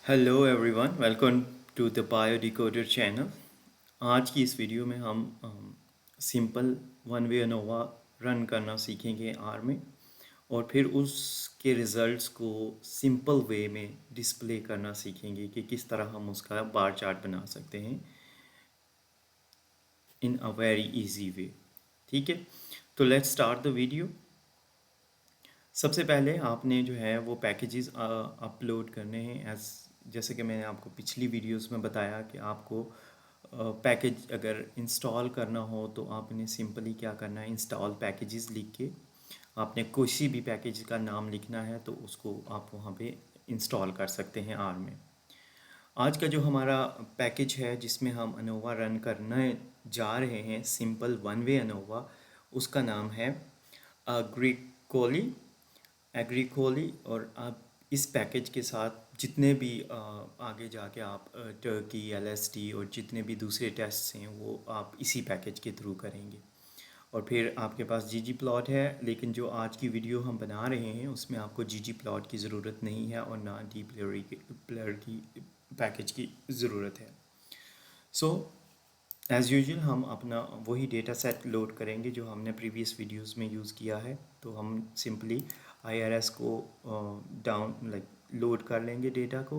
Hello everyone, welcome to the bio decoder channel. आज की इस वीडियो में हम simple one way ANOVA run करना सीखेंगे आर में, और फिर उसके रिज़ल्ट्स को सिंपल वे में डिस्प्ले करना सीखेंगे कि किस तरह हम उसका बार चार्ट बना सकते हैं इन अ वेरी इजी वे। ठीक है, तो लेट्स स्टार्ट द वीडियो। सबसे पहले आपने जो है वो पैकेजेस अपलोड करने हैं। जैसे कि मैंने आपको पिछली वीडियोस में बताया कि आपको पैकेज अगर इंस्टॉल करना हो तो आपने सिंपली क्या करना है, इंस्टॉल पैकेजेस लिख के आपने कोई भी पैकेज का नाम लिखना है तो उसको आप वहाँ पे इंस्टॉल कर सकते हैं आर में। आज का जो हमारा पैकेज है जिसमें हम अनोवा रन करने जा रहे हैं, सिंपल वन वे अनोवा, उसका नाम है ग्रिकोली एग्रीकोली। और आप इस पैकेज के साथ जितने भी आगे जाके आप टर्की एलएसटी और जितने भी दूसरे टेस्ट्स हैं वो आप इसी पैकेज के थ्रू करेंगे। और फिर आपके पास जीजी प्लॉट है, लेकिन जो आज की वीडियो हम बना रहे हैं उसमें आपको जीजी प्लॉट की ज़रूरत नहीं है और ना डी प्लेयर की पैकेज की ज़रूरत है। सो एज़ यूजुअल हम अपना वही डेटा सेट लोड करेंगे जो हमने प्रीवियस वीडियोस में यूज़ किया है। तो हम सिंपली आईआरएस को डाउन लोड कर लेंगे डेटा को,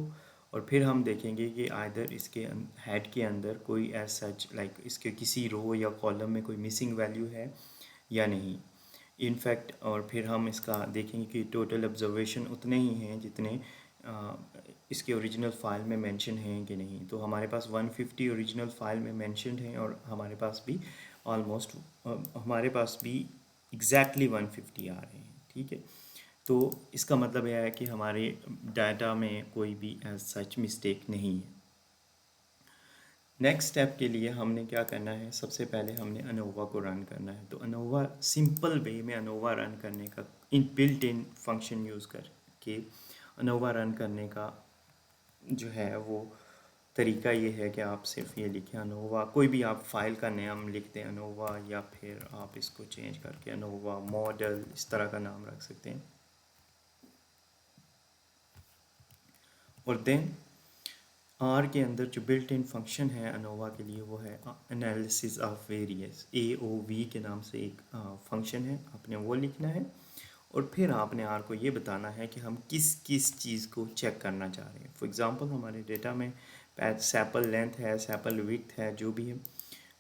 और फिर हम देखेंगे कि आइदर इसके हेड के अंदर कोई एज सच इसके किसी रो या कॉलम में कोई मिसिंग वैल्यू है या नहीं। इनफैक्ट और फिर हम इसका देखेंगे कि टोटल ऑब्जर्वेशन उतने ही हैं जितने इसके ओरिजिनल फाइल में मेंशन हैं कि नहीं। तो हमारे पास 150 ओरिजिनल फाइल में मेंशनड हैं और हमारे पास भी ऑलमोस्ट हमारे पास भी एग्जैक्टली 150 आ रहे हैं। ठीक है, तो इसका मतलब यह है कि हमारे डाटा में कोई भी एज सच मिस्टेक नहीं है। नेक्स्ट स्टेप के लिए हमने क्या करना है, सबसे पहले हमने अनोवा को रन करना है। तो अनोवा सिंपल वे में अनोवा रन करने का in built in function use करके अनोवा रन करने का जो है वो तरीका ये है कि आप सिर्फ ये लिखें अनोवा, कोई भी आप फाइल का नाम लिख दें अनोवा, या फिर आप इसको चेंज करके अनोवा मॉडल इस तरह का नाम रख सकते हैं। और देन आर के अंदर जो बिल्ट इन फंक्शन है अनोवा के लिए वो है एनालिसिस ऑफ वेरिएंस, AOV के नाम से एक फंक्शन है, आपने वो लिखना है। और फिर आपने आर को ये बताना है कि हम किस किस चीज़ को चेक करना चाह रहे हैं। फॉर एग्जांपल हमारे डेटा में सैपल लेंथ है, सैपल विड्थ है, जो भी है।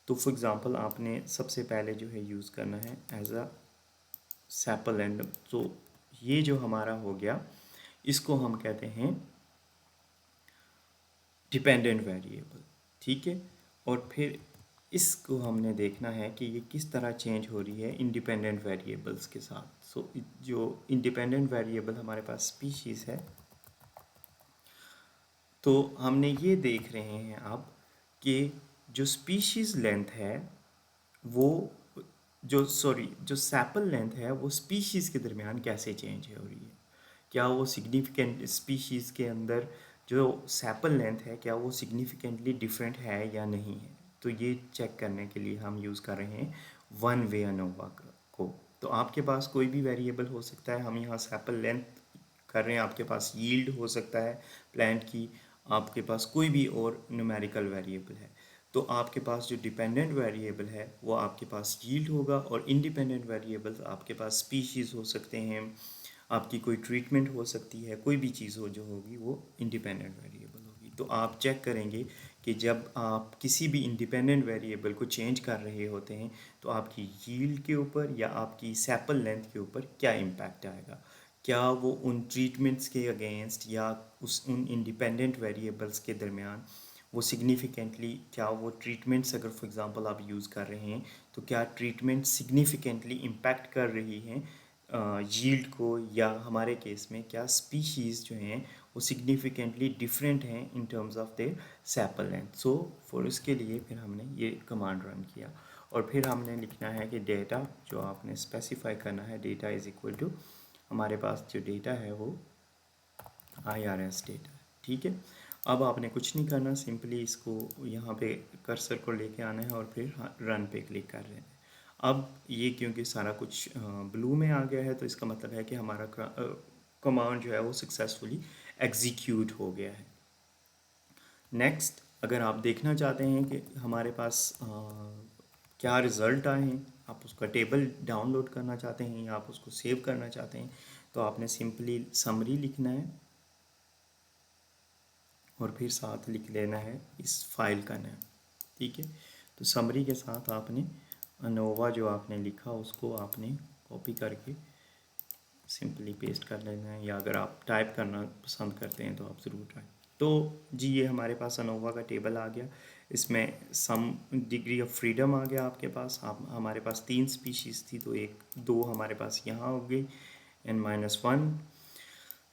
तो फॉर एग्जांपल आपने सबसे पहले जो है यूज़ करना है एज अ सैपल लेंथ। तो ये जो हमारा हो गया, इसको हम कहते हैं डिपेंडेंट वेरिएबल। ठीक है, और फिर इसको हमने देखना है कि ये किस तरह चेंज हो रही है इंडिपेंडेंट वेरिएबल्स के साथ। सो जो इंडिपेंडेंट वेरिएबल हमारे पास स्पीशीज़ है, तो हमने ये देख रहे हैं अब कि जो स्पीशीज़ लेंथ है वो जो सैपल लेंथ है वो स्पीशीज़ के दरमियान कैसे चेंज हो रही है। क्या वो सिग्निफिकेंट स्पीशीज़ के अंदर जो सैपल लेंथ है क्या वो सिग्निफिकेंटली डिफरेंट है या नहीं है। तो ये चेक करने के लिए हम यूज़ कर रहे हैं वन वे अनोवा को। तो आपके पास कोई भी वेरिएबल हो सकता है, हम यहाँ सैपल लेंथ कर रहे हैं, आपके पास यील्ड हो सकता है प्लांट की, आपके पास कोई भी और न्यूमेरिकल वेरिएबल है। तो आपके पास जो डिपेंडेंट वेरिएबल है वो आपके पास यील्ड होगा, और इंडिपेंडेंट वेरिएबल्स आपके पास स्पीशीज़ हो सकते हैं, आपकी कोई ट्रीटमेंट हो सकती है, कोई भी चीज़ हो जो होगी वो इंडिपेंडेंट वेरिएबल होगी। तो आप चेक करेंगे कि जब आप किसी भी इंडिपेंडेंट वेरिएबल को चेंज कर रहे होते हैं तो आपकी यील्ड के ऊपर या आपकी सैपल लेंथ के ऊपर क्या इम्पैक्ट आएगा। क्या वो उन ट्रीटमेंट्स के अगेंस्ट या उन इंडिपेंडेंट वेरिएबल्स के दरमियान वो सिग्निफिकेंटली, क्या वो ट्रीटमेंट्स अगर फॉर एग्जांपल आप यूज़ कर रहे हैं तो क्या ट्रीटमेंट सिग्निफिकेंटली इम्पैक्ट कर रही हैं यील्ड को, या हमारे केस में क्या स्पीशीज़ जो हैं वो सिग्निफिकेंटली डिफरेंट हैं in terms of their sample length. So for इसके लिए फिर हमने ये कमांड रन किया, और फिर हमने लिखना है कि डेटा जो आपने स्पेसिफाई करना है, डेटा इज़ इक्वल टू हमारे पास जो डेटा है वो IRS डेटा है। ठीक है, अब आपने कुछ नहीं करना, सिंपली इसको यहाँ पे कर्सर को लेके आना है और फिर रन पे क्लिक कर रहे हैं। अब ये क्योंकि सारा कुछ ब्लू में आ गया है तो इसका मतलब है कि हमारा कमांड जो है वो सक्सेसफुली एग्जीक्यूट हो गया है। नेक्स्ट, अगर आप देखना चाहते हैं कि हमारे पास क्या रिज़ल्ट आए हैं, आप उसका टेबल डाउनलोड करना चाहते हैं या आप उसको सेव करना चाहते हैं, तो आपने सिंपली समरी लिखना है और फिर साथ लिख लेना है इस फाइल का नाम। ठीक है, तो समरी के साथ आपने अनोवा जो आपने लिखा उसको आपने कॉपी करके सिंपली पेस्ट कर लेना है, या अगर आप टाइप करना पसंद करते हैं तो आप ज़रूर टाइप। तो जी, ये हमारे पास अनोवा का टेबल आ गया। इसमें सम डिग्री ऑफ फ्रीडम आ गया आपके पास। आप हमारे पास 3 स्पीशीज़ थी, तो एक दो हमारे पास यहाँ हो गई, n-1।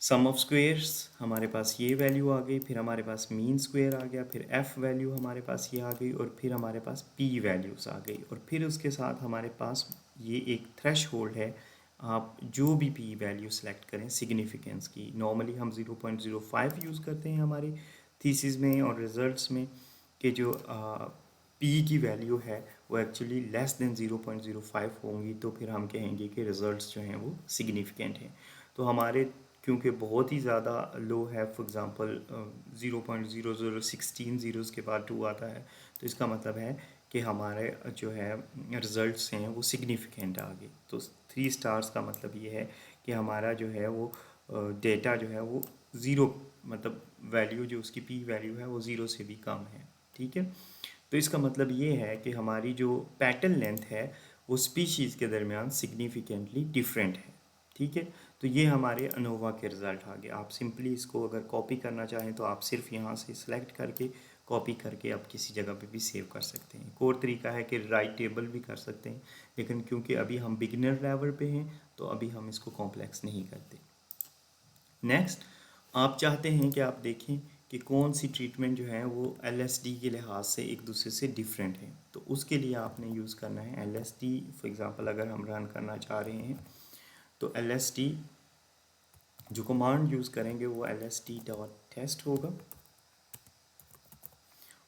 सम ऑफ स्क्वेयर्स हमारे पास ये वैल्यू आ गई, फिर हमारे पास मीन स्क्वेयर आ गया, फिर f वैल्यू हमारे पास ये आ गई, और फिर हमारे पास p वैल्यूज़ आ गई, और फिर उसके साथ हमारे पास ये एक थ्रेश होल्ड है। आप जो भी p वैल्यू सेलेक्ट करें सिग्निफिकेंस की, नॉर्मली हम 0.05 यूज़ करते हैं हमारे थीसिस में और रिजल्ट्स में, कि जो p की वैल्यू है वो एक्चुअली लेस देन 0.05 होंगी, तो फिर हम कहेंगे कि रिजल्ट्स जो हैं वो सिग्निफिकेंट हैं। तो हमारे क्योंकि बहुत ही ज़्यादा लो है, फॉर एग्ज़ाम्पल 0.0016 ज़ीरोज़ के बाद 2 आता है, तो इसका मतलब है कि हमारे जो है रिज़ल्ट्स हैं वो सिग्निफिकेंट आ गए। तो 3 स्टार्स का मतलब ये है कि हमारा जो है वो डेटा जो है वो ज़ीरो, मतलब वैल्यू जो उसकी पी वैल्यू है वो ज़ीरो से भी कम है। ठीक है, तो इसका मतलब ये है कि हमारी जो पैटर्न लेंथ है वो स्पीशीज़ के दरमियान सिग्निफिकेंटली डिफरेंट है। ठीक है, तो ये हमारे अनोवा के रिज़ल्ट आ गए। आप सिंपली इसको अगर कॉपी करना चाहें तो आप सिर्फ यहाँ से सिलेक्ट करके कॉपी करके आप किसी जगह पे भी सेव कर सकते हैं। एक और तरीका है कि राइट टेबल भी कर सकते हैं, लेकिन क्योंकि अभी हम बिगिनर लेवल पे हैं तो अभी हम इसको कॉम्प्लेक्स नहीं करते। नेक्स्ट, आप चाहते हैं कि आप देखें कि कौन सी ट्रीटमेंट जो है वो LSD के लिहाज से एक दूसरे से डिफरेंट है, तो उसके लिए आपने यूज़ करना है LSD। फॉर एग्ज़ाम्पल अगर हम रन करना चाह रहे हैं तो LSD जो कमांड यूज़ करेंगे वो lsd.test होगा,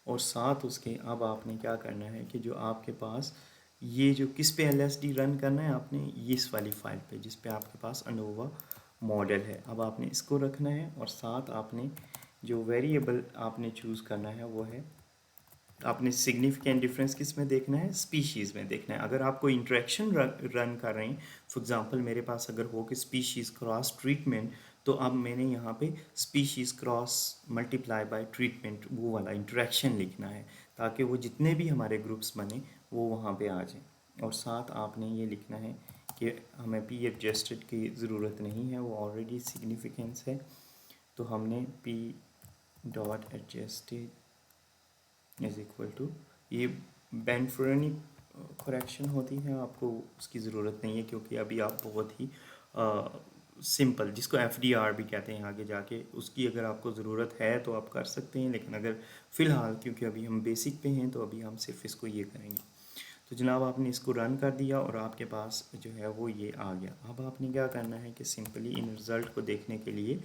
और साथ उसके अब आपने क्या करना है कि जो आपके पास ये जो किस पे LSD रन करना है, आपने इस वाली फाइल पे जिस पे आपके पास अनोवा मॉडल है, अब आपने इसको रखना है, और साथ आपने जो वेरिएबल आपने चूज़ करना है वो है, आपने सिग्निफिकेंट डिफरेंस किस में देखना है, स्पीशीज़ में देखना है। अगर आप कोई इंटरेक्शन रन कर रहे हैं, फॉर एग्जांपल मेरे पास अगर हो कि स्पीशीज़ क्रॉस ट्रीटमेंट, तो अब मैंने यहाँ पे species cross multiply by treatment वो वाला इंटरेक्शन लिखना है, ताकि वो जितने भी हमारे ग्रुप्स बने वो वहाँ पे आ जाएँ। और साथ आपने ये लिखना है कि हमें पी एडजस्टेड की ज़रूरत नहीं है, वो ऑलरेडी सिग्निफिकेंस है, तो हमने P dot adjusted is equal to, ये बेंफोरनी करेक्शन होती है, आपको उसकी ज़रूरत नहीं है, क्योंकि अभी आप बहुत ही सिंपल, जिसको FDR भी कहते हैं आगे जाके, उसकी अगर आपको ज़रूरत है तो आप कर सकते हैं, लेकिन अगर फ़िलहाल क्योंकि अभी हम बेसिक पे हैं तो अभी हम सिर्फ इसको ये करेंगे। तो जनाब आपने इसको रन कर दिया और आपके पास जो है वो ये आ गया। अब आपने क्या करना है कि सिंपली इन रिज़ल्ट को देखने के लिए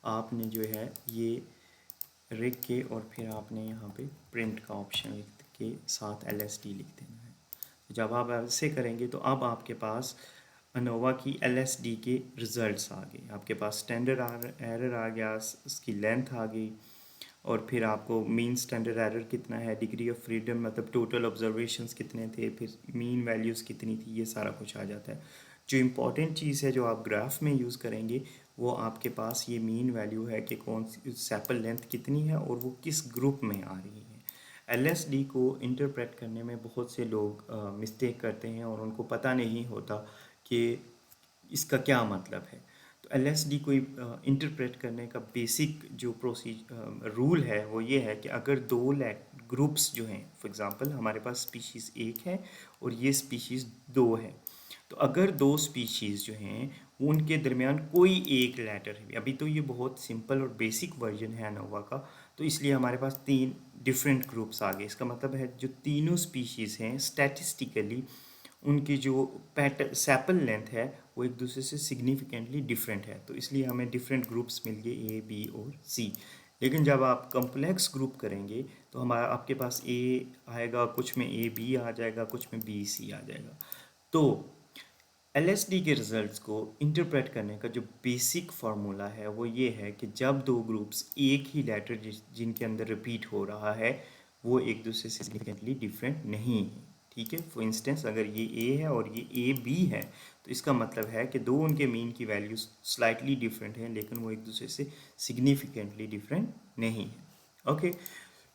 आपने जो है ये रिक के और फिर आपने यहाँ पे प्रिंट का ऑप्शन लिख के साथ LSD लिख देना है। जब आप ऐसे करेंगे तो अब आपके पास अनोवा की LSD के रिज़ल्ट्स आ गए, आपके पास स्टैंडर्ड एरर आ गया, उसकी लेंथ आ गई, और फिर आपको मीन स्टैंडर्ड एरर कितना है, डिग्री ऑफ फ्रीडम मतलब टोटल ऑब्जर्वेशंस कितने थे, फिर मीन वैल्यूज़ कितनी थी, ये सारा कुछ आ जाता है। जो इम्पॉर्टेंट चीज़ है जो आप ग्राफ में यूज़ करेंगे वो आपके पास ये मीन वैल्यू है कि कौन सी सैपल लेंथ कितनी है और वो किस ग्रुप में आ रही है। LSD को इंटरप्रेट करने में बहुत से लोग मिस्टेक करते हैं और उनको पता नहीं होता कि इसका क्या मतलब है। तो LSD को इंटरप्रेट करने का बेसिक जो रूल है वो ये है कि अगर दो ग्रुप्स जो हैं, फॉर एग्ज़ाम्पल हमारे पास स्पीशीज़ एक है और ये स्पीशीज़ दो है, तो अगर दो स्पीशीज़ जो हैं उनके दरमियान कोई एक लेटर है, अभी तो ये बहुत सिंपल और बेसिक वर्जन है अनोवा का, तो इसलिए हमारे पास 3 डिफरेंट ग्रुप्स आ गए। इसका मतलब है जो तीनों स्पीशीज़ हैं स्टैटिस्टिकली उनकी जो पैटर्न सैपल लेंथ है वो एक दूसरे से सिग्निफिकेंटली डिफरेंट है, तो इसलिए हमें डिफरेंट ग्रुप्स मिल गए A, B और C। लेकिन जब आप कम्प्लेक्स ग्रुप करेंगे तो हमारा आपके पास A आएगा, कुछ में A B आ जाएगा, कुछ में B C आ जाएगा। तो LSD के रिजल्ट्स को इंटरप्रेट करने का जो बेसिक फार्मूला है वो ये है कि जब दो ग्रुप्स एक ही लेटर जिनके अंदर रिपीट हो रहा है वो एक दूसरे से सिग्निफिकेंटली डिफरेंट नहीं है। ठीक है, फॉर इंस्टेंस अगर ये ए है और ये ए बी है तो इसका मतलब है कि दो उनके मीन की वैल्यूज स्लाइटली डिफरेंट हैं लेकिन वो एक दूसरे से सिग्निफिकेंटली डिफरेंट नहीं है। ओके,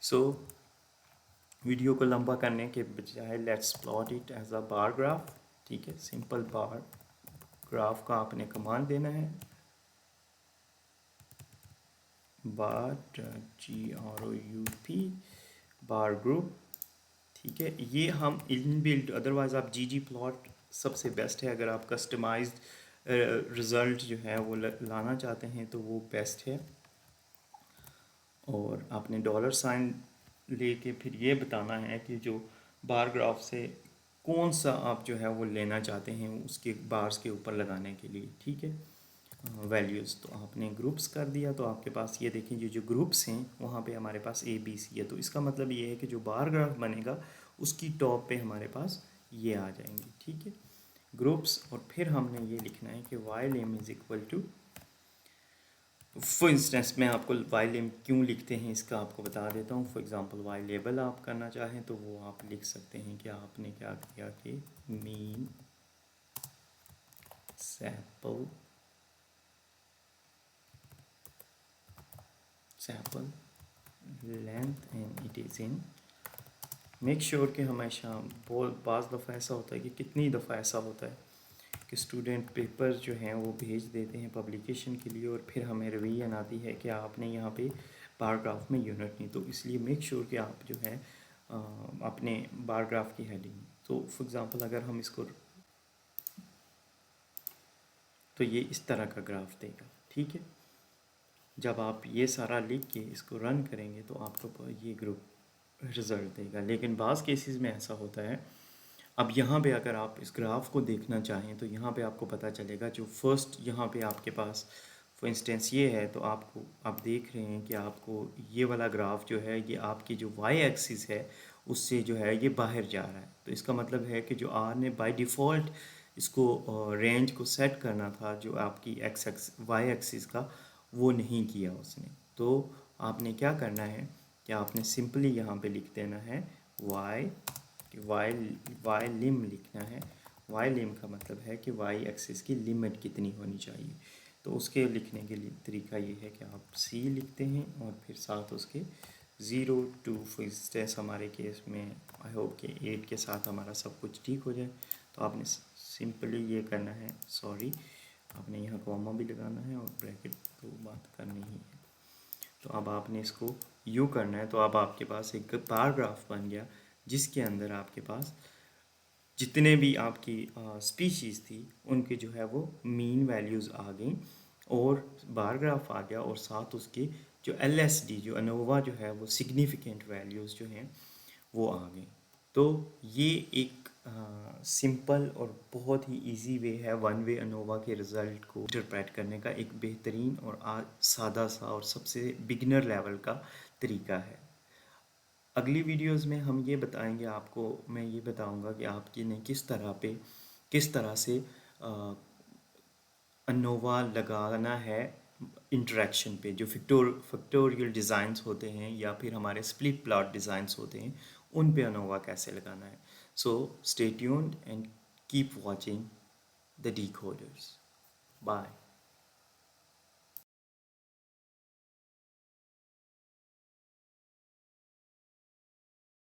सो वीडियो को लंबा करने के बजाय let's plot it as a bar graph. ठीक है, सिंपल बार ग्राफ का आपने कमांड देना है बार GROUP बार ग्रुप। ठीक है, ये हम इनबिल्ट, अदरवाइज आप GG प्लॉट सबसे बेस्ट है। अगर आप कस्टमाइज्ड रिज़ल्ट जो है वो लाना चाहते हैं तो वो बेस्ट है। और आपने डॉलर साइन लेके फिर ये बताना है कि जो बार ग्राफ से कौन सा आप जो है वो लेना चाहते हैं उसके बार्स के ऊपर लगाने के लिए। ठीक है, वैल्यूज़ तो आपने ग्रुप्स कर दिया तो आपके पास ये देखें जो जो ग्रुप्स हैं वहाँ पे हमारे पास ABC है। तो इसका मतलब ये है कि जो बार ग्राफ बनेगा उसकी टॉप पे हमारे पास ये आ जाएंगे। ठीक है, ग्रुप्स, और फिर हमने ये लिखना है कि वाई लेम is equal to, for instance मैं आपको वाई लेम क्यों लिखते हैं इसका आपको बता देता हूँ। फॉर एग्जांपल वाई लेबल आप करना चाहें तो वो आप लिख सकते हैं कि आपने क्या किया कि mean sample length and it is in make sure कि हमेशा बहुत बाज़ दफ़ा ऐसा होता है कि कितनी दफ़ा ऐसा होता है कि स्टूडेंट पेपर जो हैं वो भेज देते हैं पब्लिकेशन के लिए और फिर हमें रिवीजन आती है कि आपने यहाँ पे बारग्राफ में यूनिट नहीं। तो इसलिए मेक श्योर कि आप जो है अपने बारग्राफ की हेडिंग, तो फॉर एग्ज़ाम्पल अगर हम इसको, तो ये इस तरह का ग्राफ देगा। ठीक है, जब आप ये सारा लिख के इसको रन करेंगे तो आपको ये ग्रुप रिज़ल्ट देगा। लेकिन बाज़ केसेस में ऐसा होता है, अब यहाँ पे अगर आप इस ग्राफ को देखना चाहें तो यहाँ पे आपको पता चलेगा जो फर्स्ट यहाँ पे आपके पास फॉर इंस्टेंस ये है तो आपको आप देख रहे हैं कि आपको ये वाला ग्राफ जो है ये आपकी जो वाई एक्सिस है उससे जो है ये बाहर जा रहा है। तो इसका मतलब है कि जो आर ने बाय डिफ़ॉल्ट इसको रेंज को सेट करना था जो आपकी एक्स वाई एक्सिस का, वो नहीं किया उसने। तो आपने क्या करना है कि आपने सिंपली यहाँ पे लिख देना है वाई वाई लिम लिखना है। वाई लिम का मतलब है कि वाई एक्सिस की लिमिट कितनी होनी चाहिए। तो उसके लिखने के लिए तरीका ये है कि आप C लिखते हैं और फिर साथ उसके 0 to, फॉर इंस्टेंस हमारे केस में आई होप कि 8 के साथ हमारा सब कुछ ठीक हो जाए। तो आपने सिंपली ये करना है, सॉरी आपने यहाँ कॉमा भी लगाना है और ब्रैकेट तो बात करनी ही है। तो अब आपने इसको यू करना है। तो अब आपके पास एक पैराग्राफ बन गया जिसके अंदर आपके पास जितने भी आपकी स्पीशीज़ थी उनके जो है वो मीन वैल्यूज़ आ गई और बार ग्राफ आ गया और साथ उसके जो LSD जो अनोवा जो है वो सिग्निफिकेंट वैल्यूज़ जो हैं वो आ गई। तो ये एक सिंपल और बहुत ही इजी वे है वन वे अनोवा के रिज़ल्ट को इंटरप्रेट करने का, एक बेहतरीन और सादा सा और सबसे बिगिनर लेवल का तरीका है। अगली वीडियोस में हम ये बताएंगे आपको, मैं ये बताऊंगा कि आपकी ने किस तरह से अनोवा लगाना है इंटरेक्शन पे, जो फैक्टोरियल डिज़ाइंस होते हैं या फिर हमारे स्प्लिट प्लॉट डिज़ाइंस होते हैं उन पे अनोवा कैसे लगाना है। So stay tuned and keep watching the decoders. Bye.